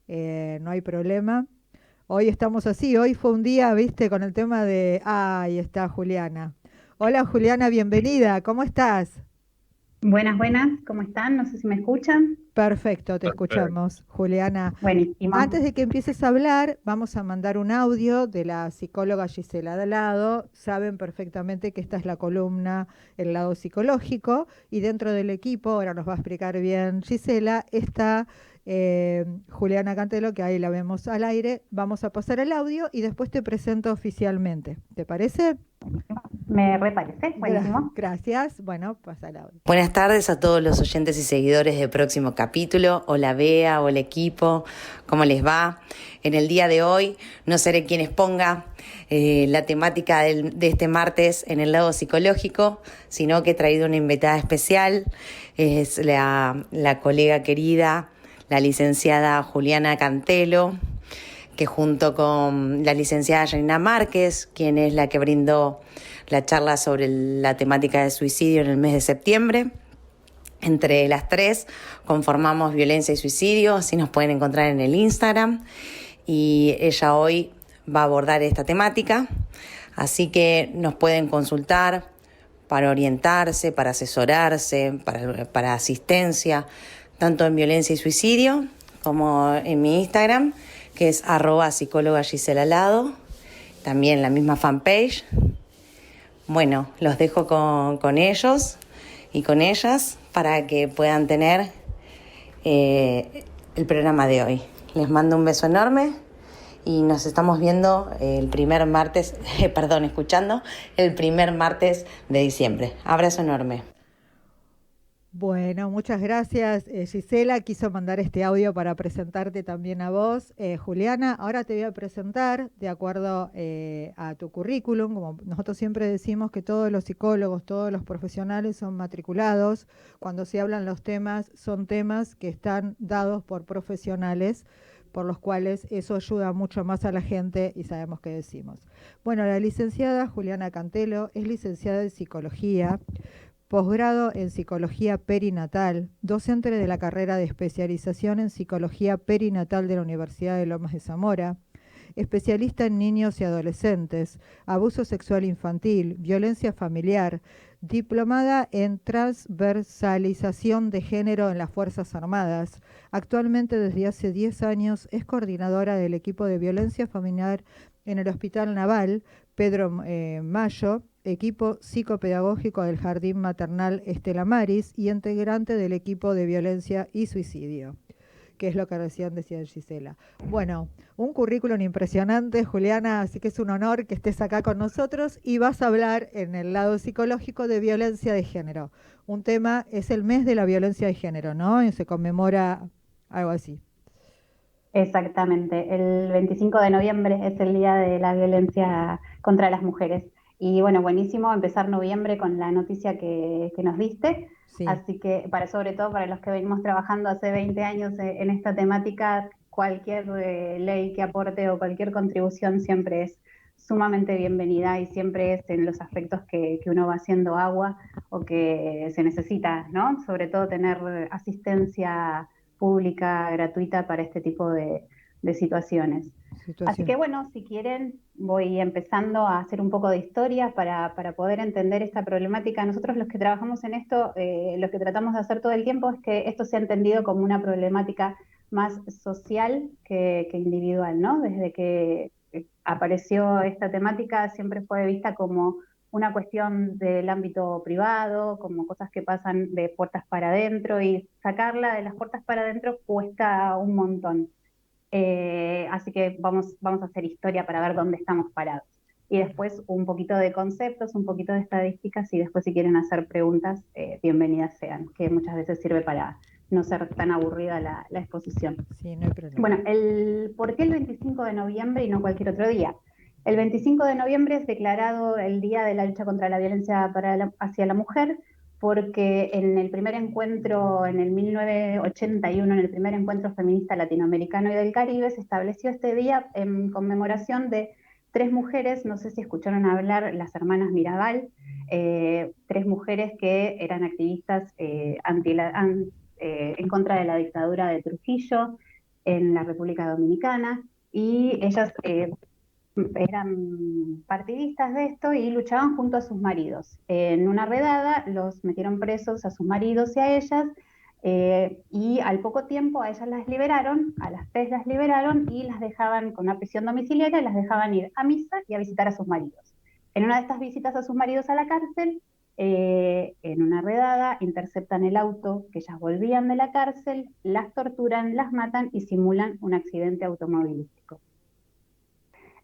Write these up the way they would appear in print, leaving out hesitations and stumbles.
no hay problema. Hoy estamos así, hoy fue un día, viste, con el tema de... Ahí está Juliana. Hola Juliana, bienvenida, ¿cómo estás? Buenas, buenas, ¿cómo están? No sé si me escuchan. Perfecto, te Perfecto. escuchamos, Juliana. Antes Buenísimo. de que empieces a hablar, vamos a mandar un audio de la psicóloga Gisela de lado. Saben perfectamente que esta es la columna, el lado psicológico, y dentro del equipo, ahora nos va a explicar bien Gisela, está Juliana Cantelo, que ahí la vemos al aire. Vamos a pasar el audio y después te presento oficialmente. ¿Te parece? Me reparece, buenísimo. Gracias. Bueno, pasa el audio. Buenas tardes a todos los oyentes y seguidores del próximo capítulo. Hola Bea, hola equipo, ¿cómo les va? En el día de hoy no seré quien exponga la temática de este martes en el lado psicológico, sino que he traído una invitada especial, es la colega querida, la licenciada Juliana Cantelo, que junto con la licenciada Janina Márquez, quien es la que brindó la charla sobre la temática de suicidio en el mes de septiembre. Entre las tres conformamos Violencia y Suicidio, así nos pueden encontrar en el Instagram. Y ella hoy va a abordar esta temática, así que nos pueden consultar para orientarse, para asesorarse, para asistencia, tanto en Violencia y Suicidio como en mi Instagram, que es @psicóloga Gisela Lado, también la misma fanpage. Bueno, los dejo con ellos y con ellas para que puedan tener el programa de hoy. Les mando un beso enorme y nos estamos viendo el primer martes, escuchando el primer martes de diciembre. Abrazo enorme. Bueno, muchas gracias, Gisela. Quiso mandar este audio para presentarte también a vos, Juliana. Ahora te voy a presentar de acuerdo a tu currículum. Como nosotros siempre decimos que todos los psicólogos, todos los profesionales son matriculados. Cuando se hablan los temas, son temas que están dados por profesionales, por los cuales eso ayuda mucho más a la gente y sabemos qué decimos. Bueno, la licenciada Juliana Cantelo es licenciada en psicología, posgrado en Psicología Perinatal, docente de la carrera de especialización en Psicología Perinatal de la Universidad de Lomas de Zamora, especialista en niños y adolescentes, abuso sexual infantil, violencia familiar, diplomada en transversalización de género en las Fuerzas Armadas. Actualmente, desde hace 10 años, es coordinadora del equipo de violencia familiar en el Hospital Naval Pedro Mayo, equipo psicopedagógico del Jardín Maternal Estela Maris y integrante del equipo de violencia y suicidio, que es lo que recién decía Gisela. Bueno, un currículum impresionante, Juliana, así que es un honor que estés acá con nosotros y vas a hablar en el lado psicológico de violencia de género. Un tema, es el mes de la violencia de género, ¿no? Y se conmemora algo así. Exactamente. El 25 de noviembre es el Día de la Violencia contra las Mujeres. Y bueno, buenísimo empezar noviembre con la noticia que nos diste. Sí. Así que, sobre todo para los que venimos trabajando hace 20 años en esta temática, cualquier ley que aporte o cualquier contribución siempre es sumamente bienvenida y siempre es en los aspectos que uno va haciendo agua o que se necesita, ¿no? Sobre todo tener asistencia pública, gratuita para este tipo de situaciones. Así que Situación. bueno, si quieren, voy empezando a hacer un poco de historia para poder entender esta problemática. Nosotros los que trabajamos en esto, lo que tratamos de hacer todo el tiempo es que esto sea entendido como una problemática más social que individual, ¿no? Desde que apareció esta temática siempre fue vista como una cuestión del ámbito privado, como cosas que pasan de puertas para adentro y sacarla de las puertas para adentro cuesta un montón. Así que vamos a hacer historia para ver dónde estamos parados. Y después un poquito de conceptos, un poquito de estadísticas y después si quieren hacer preguntas, bienvenidas sean, que muchas veces sirve para no ser tan aburrida la exposición. Sí, no hay problema. Bueno, ¿por qué el 25 de noviembre y no cualquier otro día? El 25 de noviembre es declarado el Día de la Lucha contra la Violencia hacia la Mujer, porque en el primer encuentro, en el 1981, en el primer encuentro feminista latinoamericano y del Caribe, se estableció este día en conmemoración de tres mujeres, no sé si escucharon hablar, las hermanas Mirabal, tres mujeres que eran activistas en contra de la dictadura de Trujillo, en la República Dominicana, y ellas eran partidistas de esto y luchaban junto a sus maridos. En una redada los metieron presos a sus maridos y a ellas, y al poco tiempo a ellas las liberaron, a las tres las liberaron y las dejaban con una prisión domiciliaria, las dejaban ir a misa y a visitar a sus maridos. En una de estas visitas a sus maridos a la cárcel, en una redada, interceptan el auto que ellas volvían de la cárcel, las torturan, las matan y simulan un accidente automovilístico.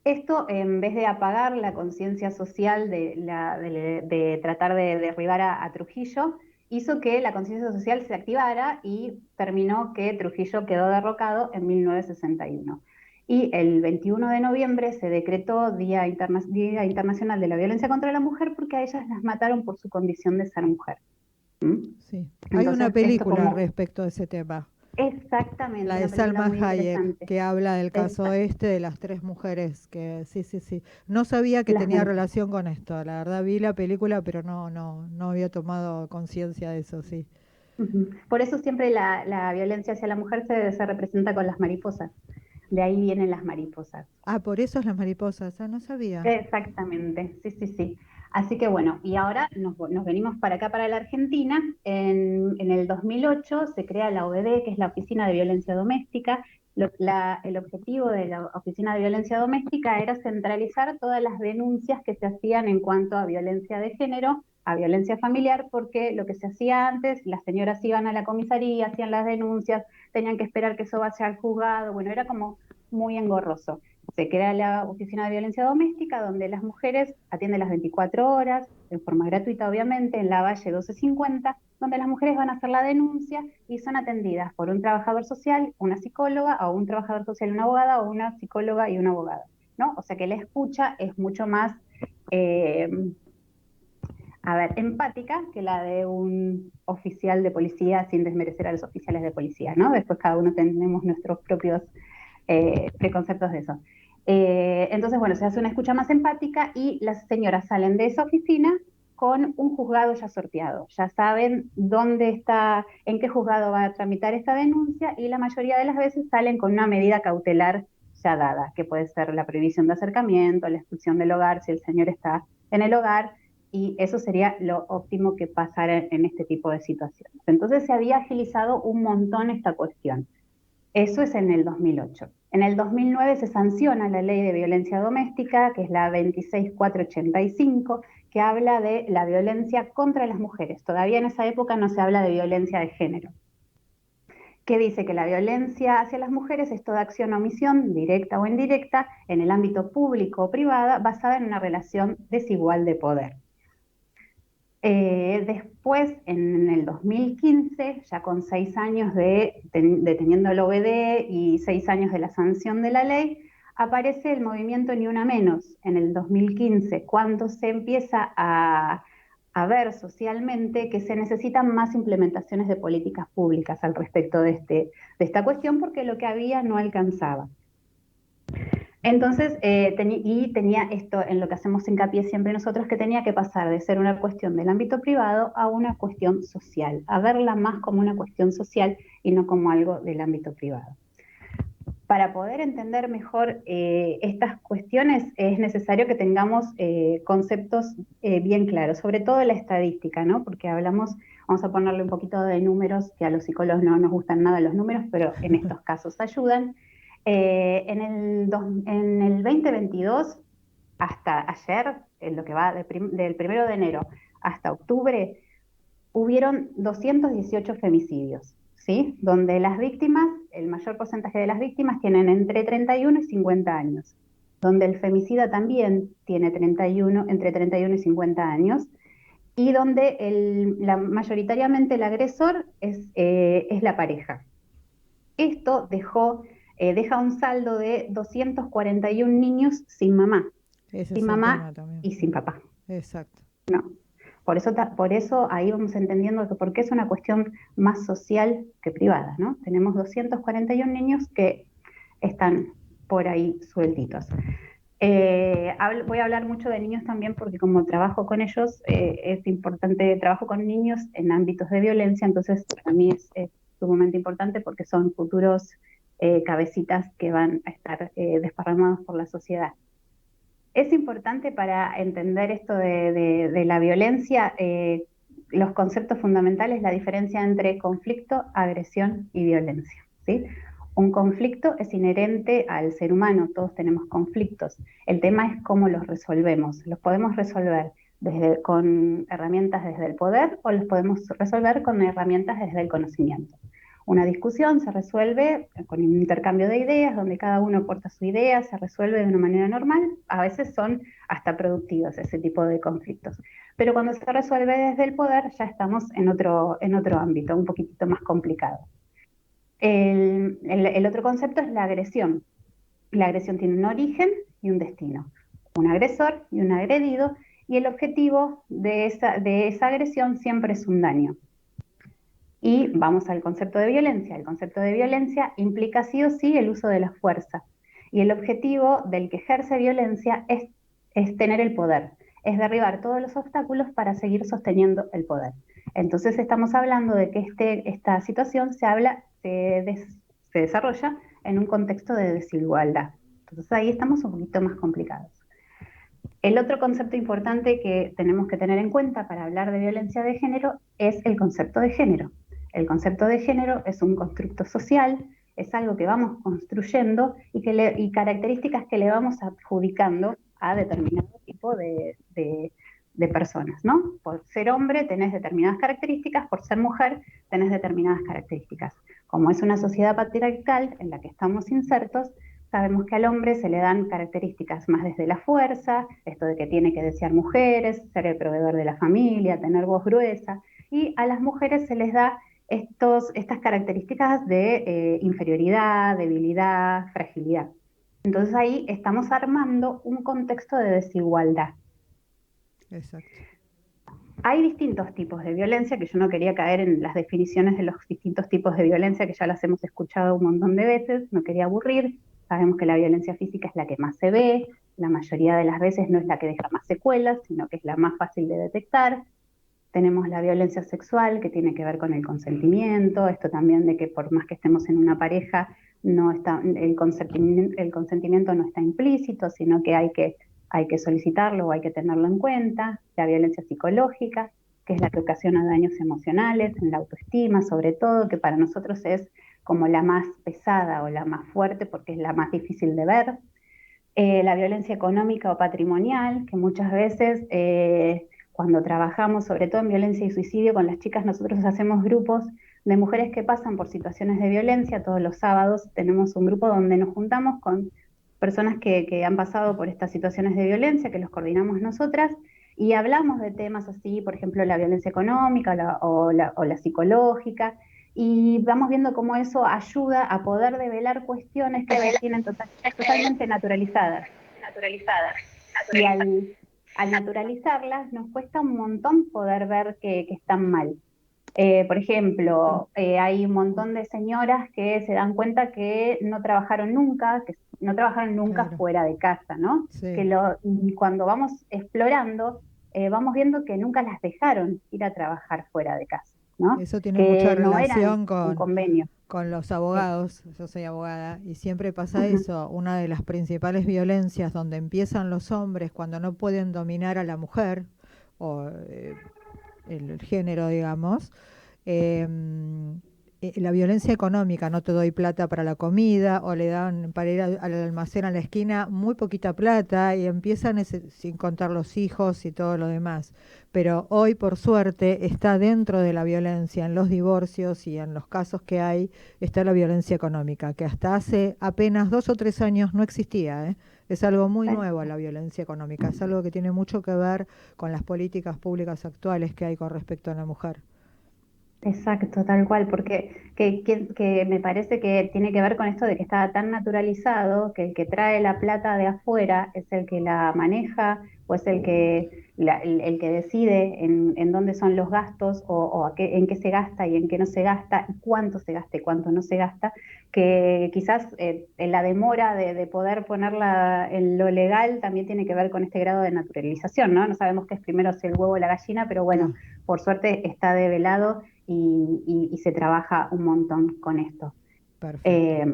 Esto, en vez de apagar la conciencia social de tratar de derribar a Trujillo, hizo que la conciencia social se activara y terminó que Trujillo quedó derrocado en 1961. Y el 21 de noviembre se decretó Día Internacional de la Violencia contra la Mujer, porque a ellas las mataron por su condición de ser mujer. Sí, hay una película respecto a ese tema. Exactamente. La de Salma Hayek, que habla del caso de las tres mujeres, que sí. No sabía que tenía relación con esto, la verdad vi la película, pero no había tomado conciencia de eso, sí. Por eso siempre la violencia hacia la mujer se representa con las mariposas. De ahí vienen las mariposas. Ah, por eso es las mariposas, no sabía. Exactamente, sí. Así que bueno, y ahora nos venimos para acá, para la Argentina. En el 2008 se crea la OVD, que es la Oficina de Violencia Doméstica. El objetivo de la Oficina de Violencia Doméstica era centralizar todas las denuncias que se hacían en cuanto a violencia de género, a violencia familiar, porque lo que se hacía antes, las señoras iban a la comisaría, hacían las denuncias, tenían que esperar que eso vaya al juzgado, bueno, era como muy engorroso. Se crea la Oficina de Violencia Doméstica, donde las mujeres atienden las 24 horas, de forma gratuita obviamente, en Lavalle 1250, donde las mujeres van a hacer la denuncia y son atendidas por un trabajador social, una psicóloga, o un trabajador social y una abogada, o una psicóloga y una abogada, ¿no? O sea que la escucha es mucho más, empática que la de un oficial de policía, sin desmerecer a los oficiales de policía, ¿no? Después cada uno tenemos nuestros propios preconceptos de eso. Entonces, bueno, se hace una escucha más empática y las señoras salen de esa oficina con un juzgado ya sorteado. Ya saben dónde está, en qué juzgado va a tramitar esta denuncia, y la mayoría de las veces salen con una medida cautelar ya dada, que puede ser la prohibición de acercamiento, la expulsión del hogar si el señor está en el hogar, y eso sería lo óptimo que pasara en este tipo de situaciones. Entonces se había agilizado un montón esta cuestión. Eso es en el 2008. En el 2009 se sanciona la ley de violencia doméstica, que es la 26485, que habla de la violencia contra las mujeres. Todavía en esa época no se habla de violencia de género, que dice que la violencia hacia las mujeres es toda acción o omisión, directa o indirecta, en el ámbito público o privada, basada en una relación desigual de poder. Después, en el 2015, ya con 6 años de teniendo el OVD y 6 años de la sanción de la ley, aparece el movimiento Ni Una Menos en el 2015, cuando se empieza a ver socialmente que se necesitan más implementaciones de políticas públicas al respecto de esta cuestión, porque lo que había no alcanzaba. Entonces, tenía esto en lo que hacemos hincapié siempre nosotros, que tenía que pasar de ser una cuestión del ámbito privado a una cuestión social, a verla más como una cuestión social y no como algo del ámbito privado. Para poder entender mejor estas cuestiones es necesario que tengamos conceptos bien claros, sobre todo la estadística, ¿no? Porque vamos a ponerle un poquito de números, que a los psicólogos no nos gustan nada los números, pero en estos casos ayudan. En el 2022, hasta ayer, en lo que va del 1 de enero hasta octubre, hubieron 218 femicidios, ¿sí? Donde las víctimas, el mayor porcentaje de las víctimas tienen entre 31 y 50 años, donde el femicida también tiene entre 31 y 50 años, y donde mayoritariamente el agresor es la pareja. Esto deja un saldo de 241 niños sin mamá, sin mamá y sin papá. Exacto. No. Por eso ahí vamos entendiendo que porque es una cuestión más social que privada, ¿no? Tenemos 241 niños que están por ahí sueltitos. Voy a hablar mucho de niños también porque como trabajo con ellos, es importante, trabajo con niños en ámbitos de violencia, entonces para mí es sumamente importante porque son futuros cabecitas que van a estar desparramados por la sociedad. Es importante para entender esto de la violencia, los conceptos fundamentales, la diferencia entre conflicto, agresión y violencia, ¿sí? Un conflicto es inherente al ser humano, todos tenemos conflictos. El tema es cómo los resolvemos. Los podemos resolver con herramientas desde el poder o los podemos resolver con herramientas desde el conocimiento. Una discusión se resuelve con un intercambio de ideas, donde cada uno aporta su idea, se resuelve de una manera normal, a veces son hasta productivos ese tipo de conflictos. Pero cuando se resuelve desde el poder ya estamos en otro ámbito, un poquitito más complicado. El otro concepto es la agresión. La agresión tiene un origen y un destino, un agresor y un agredido, y el objetivo de esa agresión siempre es un daño. Y vamos al concepto de violencia. El concepto de violencia implica sí o sí el uso de la fuerza. Y el objetivo del que ejerce violencia es tener el poder, es derribar todos los obstáculos para seguir sosteniendo el poder. Entonces estamos hablando de que esta situación se desarrolla en un contexto de desigualdad. Entonces ahí estamos un poquito más complicados. El otro concepto importante que tenemos que tener en cuenta para hablar de violencia de género es el concepto de género. El concepto de género es un constructo social, es algo que vamos construyendo y características que le vamos adjudicando a determinado tipo de personas, ¿no? Por ser hombre tenés determinadas características, por ser mujer tenés determinadas características. Como es una sociedad patriarcal en la que estamos insertos, sabemos que al hombre se le dan características más desde la fuerza, esto de que tiene que desear mujeres, ser el proveedor de la familia, tener voz gruesa, y a las mujeres se les da estas características de inferioridad, debilidad, fragilidad. Entonces ahí estamos armando un contexto de desigualdad. Exacto. Hay distintos tipos de violencia, que yo no quería caer en las definiciones de los distintos tipos de violencia, que ya las hemos escuchado un montón de veces, no quería aburrir. Sabemos que la violencia física es la que más se ve, la mayoría de las veces no es la que deja más secuelas, sino que es la más fácil de detectar. Tenemos la violencia sexual, que tiene que ver con el consentimiento, esto también de que por más que estemos en una pareja, el consentimiento no está implícito, sino que hay que solicitarlo o hay que tenerlo en cuenta. La violencia psicológica, que es la que ocasiona daños emocionales en la autoestima, sobre todo, que para nosotros es como la más pesada o la más fuerte porque es la más difícil de ver. La violencia económica o patrimonial, que muchas veces cuando trabajamos, sobre todo en violencia y suicidio, con las chicas nosotros hacemos grupos de mujeres que pasan por situaciones de violencia. Todos los sábados tenemos un grupo donde nos juntamos con personas que han pasado por estas situaciones de violencia, que los coordinamos nosotras, y hablamos de temas así, por ejemplo, la violencia económica o la psicológica, y vamos viendo cómo eso ayuda a poder develar cuestiones que se tienen totalmente naturalizadas. Y al naturalizarlas nos cuesta un montón poder ver que están mal. Por ejemplo, hay un montón de señoras que se dan cuenta que no trabajaron nunca Claro. fuera de casa, ¿no? Sí. Y cuando vamos explorando, vamos viendo que nunca las dejaron ir a trabajar fuera de casa, ¿no? Eso tiene mucha Que no eran relación un convenio. con los abogados. Yo soy abogada y siempre pasa Uh-huh. eso. Una de las principales violencias donde empiezan los hombres cuando no pueden dominar a la mujer o el género, digamos, eh, la violencia económica, no te doy plata para la comida, o le dan para ir al almacén a la esquina muy poquita plata y empiezan sin contar los hijos y todo lo demás. Pero hoy, por suerte, está dentro de la violencia, en los divorcios y en los casos que hay, está la violencia económica, que hasta hace apenas 2 o 3 años no existía, ¿eh? Es algo muy nuevo la violencia económica, es algo que tiene mucho que ver con las políticas públicas actuales que hay con respecto a la mujer. Exacto, tal cual, porque que me parece que tiene que ver con esto de que está tan naturalizado que el que trae la plata de afuera es el que la maneja o es el que decide en dónde son los gastos o en qué se gasta y en qué no se gasta y cuánto se gasta y cuánto no se gasta, que quizás en la demora de poder ponerla en lo legal también tiene que ver con este grado de naturalización, ¿no? No sabemos qué es primero, si el huevo o la gallina, pero bueno, No, por suerte está develado y se trabaja un montón con esto. perfecto. Eh,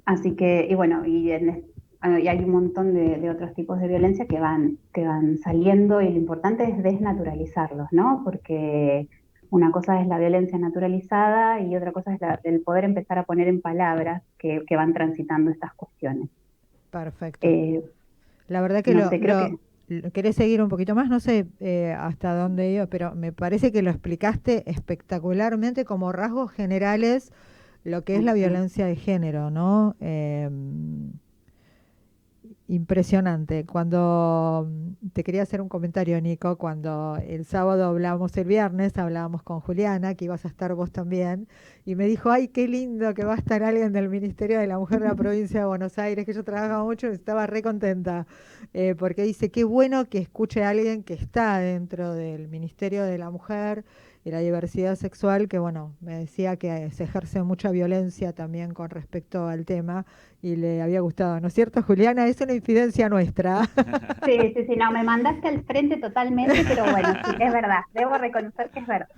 Así que, y bueno, y hay un montón de otros tipos de violencia que van saliendo y lo importante es desnaturalizarlos, ¿no? Porque una cosa es la violencia naturalizada y otra cosa es el poder empezar a poner en palabras que van transitando estas cuestiones. Perfecto. Eh, La verdad que no sé, creo que querés seguir un poquito más, no sé hasta dónde iba, pero me parece que lo explicaste espectacularmente como rasgos generales lo que es la Ujú. violencia de género, ¿no? Impresionante. Cuando te quería hacer un comentario, Nico, cuando el sábado hablábamos, el viernes hablábamos con Juliana, que ibas a estar vos también, y me dijo, ay, qué lindo que va a estar alguien del Ministerio de la Mujer de la provincia de Buenos Aires, que yo trabajaba mucho y estaba re contenta, porque dice, qué bueno que escuche a alguien que está dentro del Ministerio de la Mujer y la diversidad sexual, que bueno, me decía que se ejerce mucha violencia también con respecto al tema y le había gustado, ¿no es cierto, Juliana? Es una infidencia nuestra. sí, sí, sí, no, me mandaste al frente totalmente, pero bueno, sí, es verdad, debo reconocer que es verdad.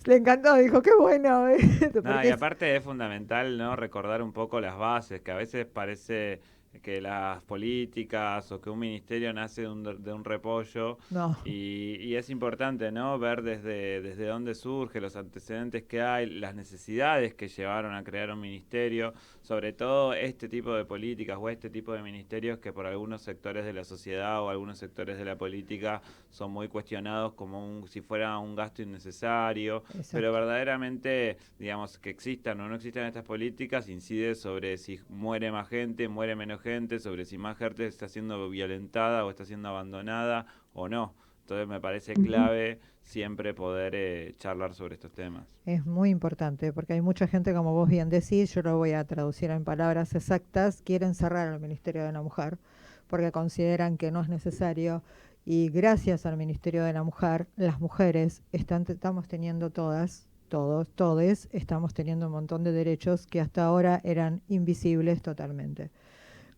Le encantó, dijo, qué bueno, No, porque y es, aparte es fundamental, ¿no? Recordar un poco las bases, que a veces parece que las políticas o que un ministerio nace de un repollo no, y es importante, ¿no? Ver desde dónde surge, los antecedentes que hay, las necesidades que llevaron a crear un ministerio, sobre todo este tipo de políticas o este tipo de ministerios que por algunos sectores de la sociedad o algunos sectores de la política son muy cuestionados como si fuera un gasto innecesario, pero exacto. verdaderamente, digamos, que existan o no existan estas políticas incide sobre si muere más gente, muere menos gente, sobre si más gente está siendo violentada o está siendo abandonada o no. Entonces me parece Ujú. clave siempre poder charlar sobre estos temas. Es muy importante porque hay mucha gente, como vos bien decís, yo lo voy a traducir en palabras exactas, quieren cerrar al Ministerio de la Mujer porque consideran que no es necesario y gracias al Ministerio de la Mujer, las mujeres estamos teniendo todes, estamos teniendo un montón de derechos que hasta ahora eran invisibles totalmente.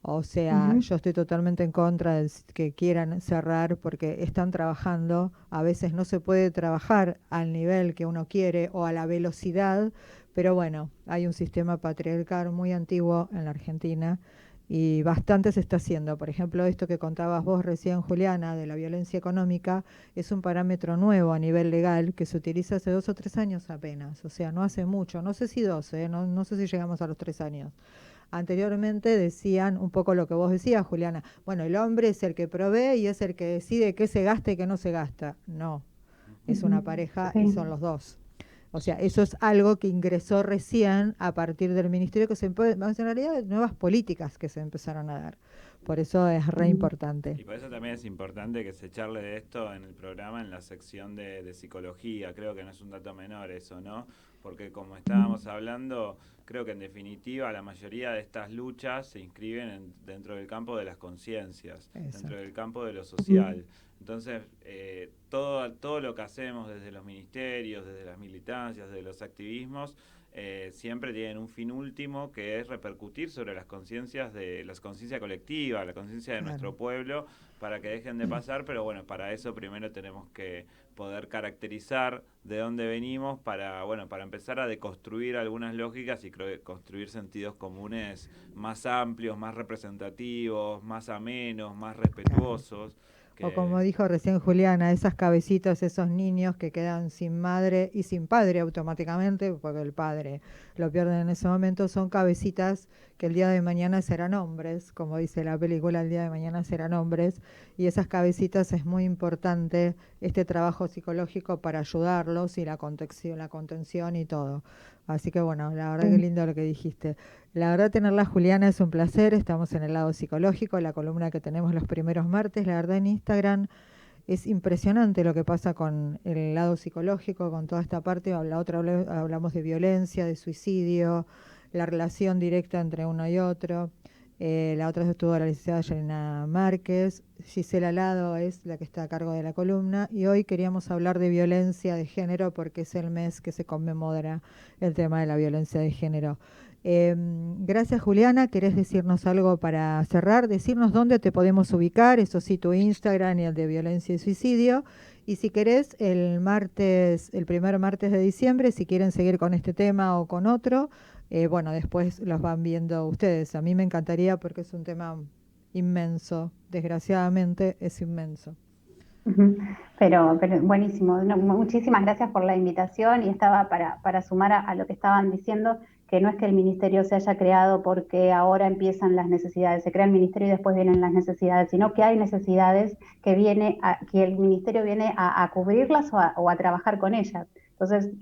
O sea, Ujú. yo estoy totalmente en contra de que quieran cerrar porque están trabajando. A veces no se puede trabajar al nivel que uno quiere o a la velocidad, pero bueno, hay un sistema patriarcal muy antiguo en la Argentina y bastante se está haciendo. Por ejemplo, esto que contabas vos recién, Juliana, de la violencia económica, es un parámetro nuevo a nivel legal que se utiliza hace 2 o 3 años apenas. O sea, no hace mucho, no sé si 12, no, no sé si llegamos a los 3 años. Anteriormente decían un poco lo que vos decías, Juliana. Bueno, el hombre es el que provee y es el que decide qué se gasta y qué no se gasta. No, es una Ujú. pareja y son Sí. los dos. O sea, eso es algo que ingresó recién a partir del ministerio, que en realidad nuevas políticas que se empezaron a dar. Por eso es re Ujú. importante. Y por eso también es importante que se charle de esto en el programa, en la sección de psicología. Creo que no es un dato menor eso, ¿no? Porque como estábamos hablando, creo que en definitiva la mayoría de estas luchas se inscriben dentro del campo de las conciencias, dentro Exacto. del campo de lo Ujú. social. Entonces, todo lo que hacemos desde los ministerios, desde las militancias, desde los activismos, siempre tienen un fin último que es repercutir sobre las conciencias de la conciencia colectiva, la conciencia de Claro. nuestro pueblo, para que dejen de pasar, pero bueno, para eso primero tenemos que poder caracterizar de dónde venimos para empezar a deconstruir algunas lógicas y construir sentidos comunes más amplios, más representativos, más amenos, más Claro. respetuosos, O como que dijo recién Juliana, esas cabecitas, esos niños que quedan sin madre y sin padre automáticamente, porque el padre lo pierden en ese momento, son cabecitas que el día de mañana serán hombres, como dice la película, el día de mañana serán hombres, y esas cabecitas es muy importante este trabajo psicológico para ayudarlos y la contención y todo. Así que bueno, la verdad que Sí. lindo lo que dijiste. La verdad tenerla Juliana es un placer, estamos en el lado psicológico, la columna que tenemos los primeros martes, la verdad en Instagram es impresionante lo que pasa con el lado psicológico, con toda esta parte, la otra hablamos de violencia, de suicidio, la relación directa entre uno y otro. La otra estuvo la licenciada Yanina Márquez, Gisela Lado es la que está a cargo de la columna y hoy queríamos hablar de violencia de género porque es el mes que se conmemora el tema de la violencia de género. Gracias Juliana, ¿querés decirnos algo para cerrar? Decirnos dónde te podemos ubicar, eso sí, tu Instagram y el de violencia y suicidio. Y si querés, el primer martes de diciembre, si quieren seguir con este tema o con otro, bueno, después los van viendo ustedes. A mí me encantaría porque es un tema inmenso, desgraciadamente es inmenso. Ujú. Pero buenísimo. No, muchísimas gracias por la invitación y estaba para sumar a lo que estaban diciendo, que no es que el ministerio se haya creado porque ahora empiezan las necesidades, se crea el ministerio y después vienen las necesidades, sino que hay necesidades que el ministerio viene a cubrirlas o a trabajar con ellas. Entonces,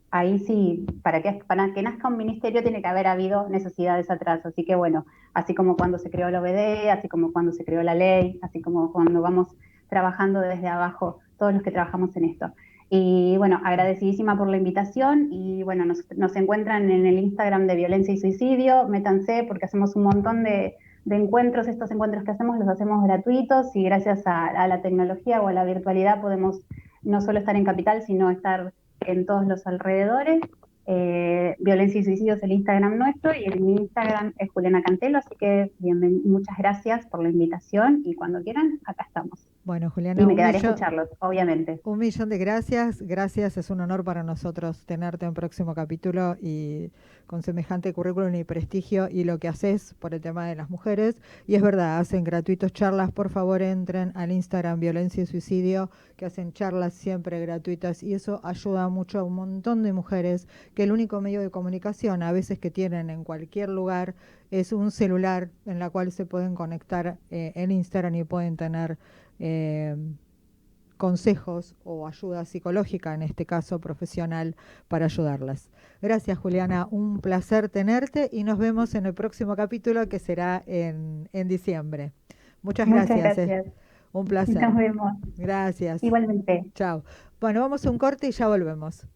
ahí sí, para que nazca un ministerio tiene que haber habido necesidades atrás. Así que bueno, así como cuando se creó el OBD, así como cuando se creó la ley, así como cuando vamos trabajando desde abajo, todos los que trabajamos en esto. Y bueno, agradecidísima por la invitación y bueno, nos encuentran en el Instagram de Violencia y Suicidio, métanse porque hacemos un montón de encuentros, estos encuentros que hacemos los hacemos gratuitos y gracias a la tecnología o a la virtualidad podemos no solo estar en Capital, sino estar en todos los alrededores. Violencia y Suicidio es el Instagram nuestro y mi Instagram es Juliana Cantelo, así que muchas gracias por la invitación y cuando quieran, acá estamos. Bueno, Juliana, Y me quedaré a escucharlos, obviamente. 1.000.000 de gracias. Gracias, es un honor para nosotros tenerte en un próximo capítulo y con semejante currículum y prestigio y lo que haces por el tema de las mujeres. Y es verdad, hacen gratuitos charlas. Por favor, entren al Instagram Violencia y Suicidio, que hacen charlas siempre gratuitas y eso ayuda mucho a un montón de mujeres que el único medio de comunicación a veces que tienen en cualquier lugar es un celular en la cual se pueden conectar en Instagram y pueden tener consejos o ayuda psicológica, en este caso profesional, para ayudarlas. Gracias, Juliana, un placer tenerte y nos vemos en el próximo capítulo que será en diciembre. Muchas gracias. Un placer. Nos vemos. Gracias. Igualmente. Chao. Bueno, vamos a un corte y ya volvemos.